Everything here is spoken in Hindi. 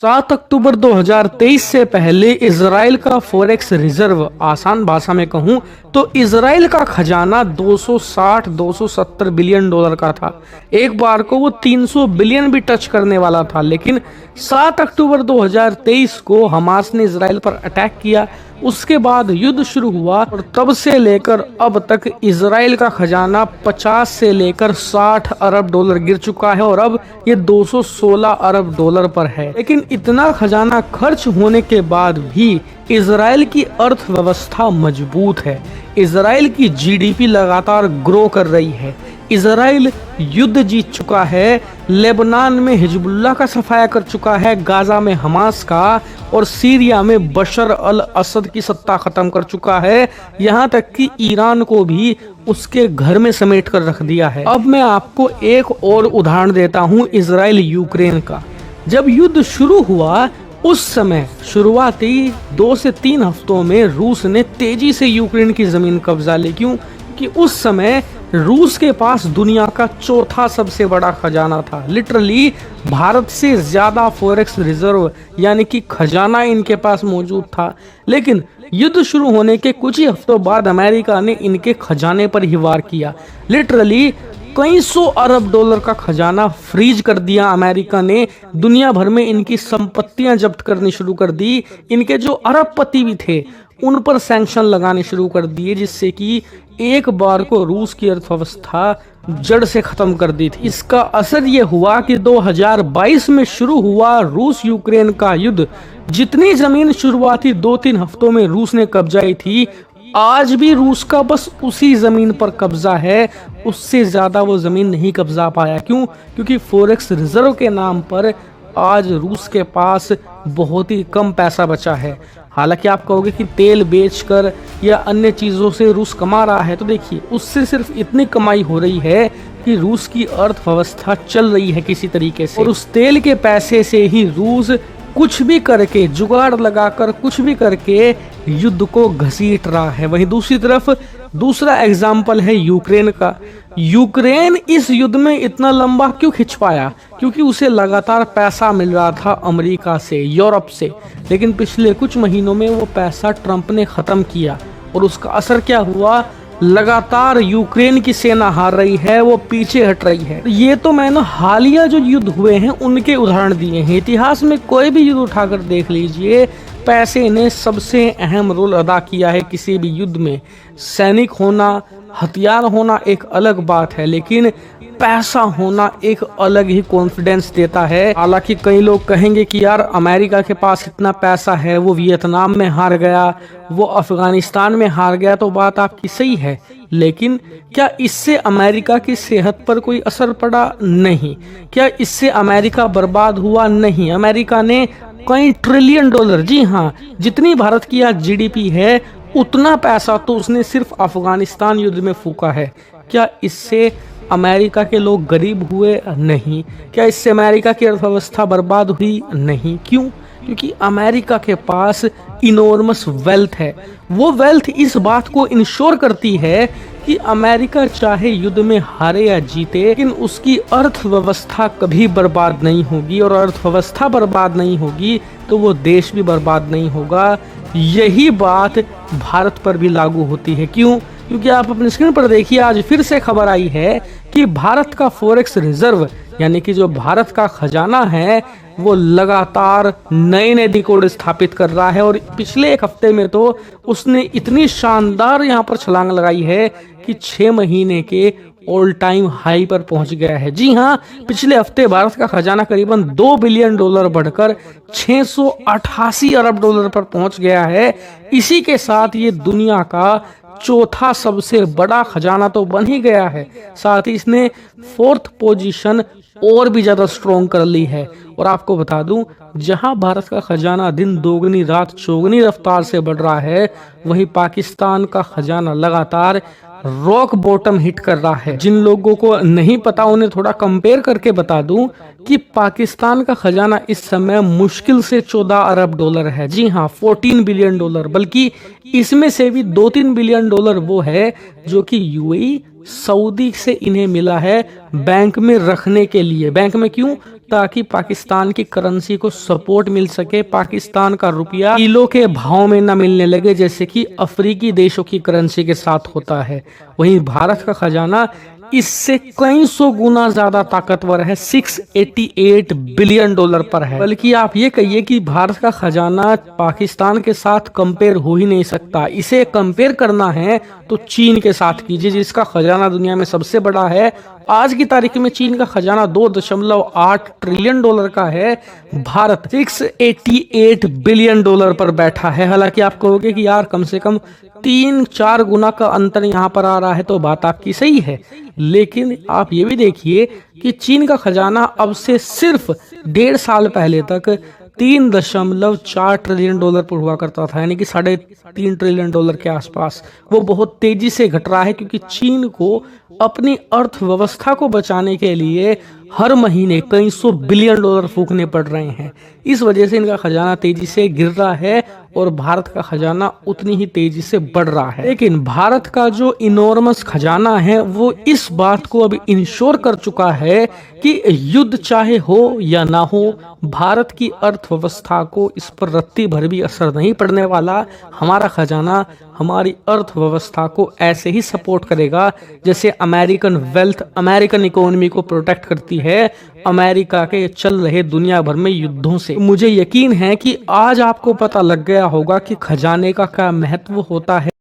7 अक्टूबर 2023 से पहले इजराइल का फॉरेक्स रिजर्व, आसान भाषा में कहूं तो इजराइल का खजाना 260-270 बिलियन डॉलर का था। एक बार को वो 300 बिलियन भी टच करने वाला था, लेकिन 7 अक्टूबर 2023 को हमास ने इजराइल पर अटैक किया। उसके बाद युद्ध शुरू हुआ और तब से लेकर अब तक इजराइल का खजाना 50 से लेकर 60 अरब डॉलर गिर चुका है और अब ये 216 अरब डॉलर पर है। लेकिन इतना खजाना खर्च होने के बाद भी इजराइल की अर्थव्यवस्था मजबूत है। इजराइल की जीडीपी लगातार ग्रो कर रही है। इजराइल युद्ध जीत चुका है, लेबनान में हिजबुल्लाह का सफाया कर चुका है, गाजा में हमास का, और सीरिया में बशर अल असद की सत्ता खत्म कर चुका है। यहाँ तक कि ईरान को भी उसके घर में समेट कर रख दिया है। अब मैं आपको एक और उदाहरण देता हूँ इजराइल यूक्रेन का। जब युद्ध शुरू हुआ उस समय शुरुआती 2 से 3 हफ्तों में रूस ने तेजी से यूक्रेन की जमीन कब्जा ली। क्यों? कि उस समय रूस के पास दुनिया का चौथा सबसे बड़ा खजाना था। लिटरली भारत से ज्यादा फॉरेक्स रिजर्व यानी कि खजाना इनके पास मौजूद था। लेकिन युद्ध शुरू होने के कुछ ही हफ्तों बाद अमेरिका ने इनके खजाने पर ही वार किया। लिटरली कई सौ अरब डॉलर का खजाना फ्रीज कर दिया अमेरिका ने। दुनिया भर में इनकी संपत्तियां जब्त करनी शुरू कर दी। इनके जो अरबपति भी थे उन पर सैंक्शन लगाने शुरू कर दिए, जिससे कि एक बार को रूस की अर्थव्यवस्था जड़ से खत्म कर दी थी। इसका असर ये हुआ कि 2022 में शुरू हुआ रूस यूक्रेन का युद्ध। जितनी जमीन शुरुआती 2-3 हफ्तों में रूस ने कब्जाई थी, आज भी रूस का बस उसी जमीन पर कब्जा है, उससे ज्यादा वो जमीन नहीं कब्जा पाया। क्यों? क्योंकि फॉरेक्स रिजर्व के नाम पर आज रूस के पास बहुत ही कम पैसा बचा है। हालांकि आप कहोगे कि तेल बेचकर या अन्य चीज़ों से रूस कमा रहा है, तो देखिए उससे सिर्फ इतनी कमाई हो रही है कि रूस की अर्थव्यवस्था चल रही है किसी तरीके से, और उस तेल के पैसे से ही रूस कुछ भी करके, जुगाड़ लगाकर कुछ भी करके युद्ध को घसीट रहा है। वहीं दूसरी तरफ दूसरा एग्जाम्पल है यूक्रेन का। यूक्रेन इस युद्ध में इतना लंबा क्यों खिंच पाया? क्योंकि उसे लगातार पैसा मिल रहा था अमेरिका से, यूरोप से। लेकिन पिछले कुछ महीनों में वो पैसा ट्रंप ने खत्म किया और उसका असर क्या हुआ? लगातार यूक्रेन की सेना हार रही है, वो पीछे हट रही है। ये तो मैंने हालिया जो युद्ध हुए हैं उनके उदाहरण दिए हैं। इतिहास में कोई भी युद्ध उठाकर देख लीजिए, पैसे ने सबसे अहम रोल अदा किया है किसी भी युद्ध में। सैनिक होना, हथियार होना एक अलग बात है, लेकिन पैसा होना एक अलग ही कॉन्फिडेंस देता है। हालांकि कई लोग कहेंगे कि यार अमेरिका के पास इतना पैसा है, वो वियतनाम में हार गया, वो अफगानिस्तान में हार गया, तो बात आपकी सही है। लेकिन क्या इससे अमेरिका की सेहत पर कोई असर पड़ा? नहीं। क्या इससे अमेरिका बर्बाद हुआ? नहीं। अमेरिका ने कई ट्रिलियन डॉलर, जी हाँ, जितनी भारत की आज जीडीपी है उतना पैसा तो उसने सिर्फ अफगानिस्तान युद्ध में फूका है। क्या इससे अमेरिका के लोग गरीब हुए? नहीं। क्या इससे अमेरिका की अर्थव्यवस्था बर्बाद हुई? नहीं। क्यों? क्योंकि अमेरिका के पास इनॉर्मस वेल्थ है। वो वेल्थ इस बात को इंश्योर करती है कि अमेरिका चाहे युद्ध में हारे या जीते, लेकिन उसकी अर्थव्यवस्था कभी बर्बाद नहीं होगी, और अर्थव्यवस्था बर्बाद नहीं होगी तो वो देश भी बर्बाद नहीं होगा। यही बात भारत पर भी लागू होती है। क्यों? क्योंकि आप अपनी स्क्रीन पर देखिए, आज फिर से खबर आई है कि भारत का फॉरेक्स रिजर्व यानी कि जो भारत का खजाना है वो लगातार नए नए रिकॉर्ड स्थापित कर रहा है। और पिछले एक हफ्ते में तो उसने इतनी शानदार यहाँ पर छलांग लगाई है कि 6 महीने के ऑल टाइम हाई पर पहुंच गया है। जी हाँ, पिछले हफ्ते भारत का खजाना करीबन 2 बिलियन डॉलर बढ़कर 688 अरब डॉलर पर पहुंच गया है। इसी के साथ ये दुनिया का चौथा सबसे बड़ा खजाना तो बन ही गया है, साथ ही इसने 4th पोजीशन और भी ज्यादा स्ट्रॉन्ग कर ली है। और आपको बता दूं, जहां भारत का खजाना दिन दोगुनी रात चौगुनी रफ्तार से बढ़ रहा है, वहीं पाकिस्तान का खजाना लगातार रॉक बॉटम हिट कर रहा है। जिन लोगों को नहीं पता उन्हें थोड़ा कंपेयर करके बता दूं कि पाकिस्तान का खजाना इस समय मुश्किल से 14 अरब डॉलर है। जी हाँ, 14 बिलियन डॉलर, बल्कि इसमें से भी 2-3 बिलियन डॉलर वो है जो कि यूएई सऊदी से इन्हें मिला है बैंक में रखने के लिए। बैंक में क्यों? ताकि पाकिस्तान की करेंसी को सपोर्ट मिल सके, पाकिस्तान का रुपया किलो के भाव में न मिलने लगे जैसे कि अफ्रीकी देशों की करेंसी के साथ होता है। वहीं भारत का खजाना इससे कई सौ गुना ज्यादा ताकतवर है, 688 बिलियन डॉलर पर है। बल्कि आप ये कहिए कि भारत का खजाना पाकिस्तान के साथ कंपेयर हो ही नहीं सकता। इसे कंपेयर करना है तो चीन के साथ कीजिए, जिसका खजाना दुनिया में सबसे बड़ा है। आज की तारीख में चीन का खजाना 2.8 ट्रिलियन डॉलर का है, भारत 688 बिलियन डॉलर पर बैठा है। हालांकि आप कहोगे कि यार कम से कम 3-4 गुना का अंतर यहाँ पर आ रहा है, तो बात आपकी सही है। लेकिन आप ये भी देखिए कि चीन का खजाना अब से सिर्फ 1.5 साल पहले तक 3.4 ट्रिलियन डॉलर पर हुआ करता था, यानी कि 3.5 ट्रिलियन डॉलर के आसपास। वो बहुत तेजी से घट रहा है क्योंकि चीन को अपनी अर्थव्यवस्था को बचाने के लिए हर महीने कई सौ बिलियन डॉलर फूकने पड़ रहे हैं। इस वजह से इनका खजाना तेजी से गिर रहा है और भारत का खजाना उतनी ही तेजी से बढ़ रहा है। लेकिन भारत का जो इनॉर्मस खजाना है वो इस बात को अभी इंश्योर कर चुका है कि युद्ध चाहे हो या ना हो, भारत की अर्थव्यवस्था को इस पर रत्ती भर भी असर नहीं पड़ने वाला। हमारा खजाना हमारी अर्थव्यवस्था को ऐसे ही सपोर्ट करेगा जैसे अमेरिकन वेल्थ अमेरिकन इकोनॉमी को प्रोटेक्ट करती है अमेरिका के चल रहे दुनिया भर में युद्धों से। मुझे यकीन है कि आज आपको पता लग गया होगा कि खजाने का क्या महत्व होता है।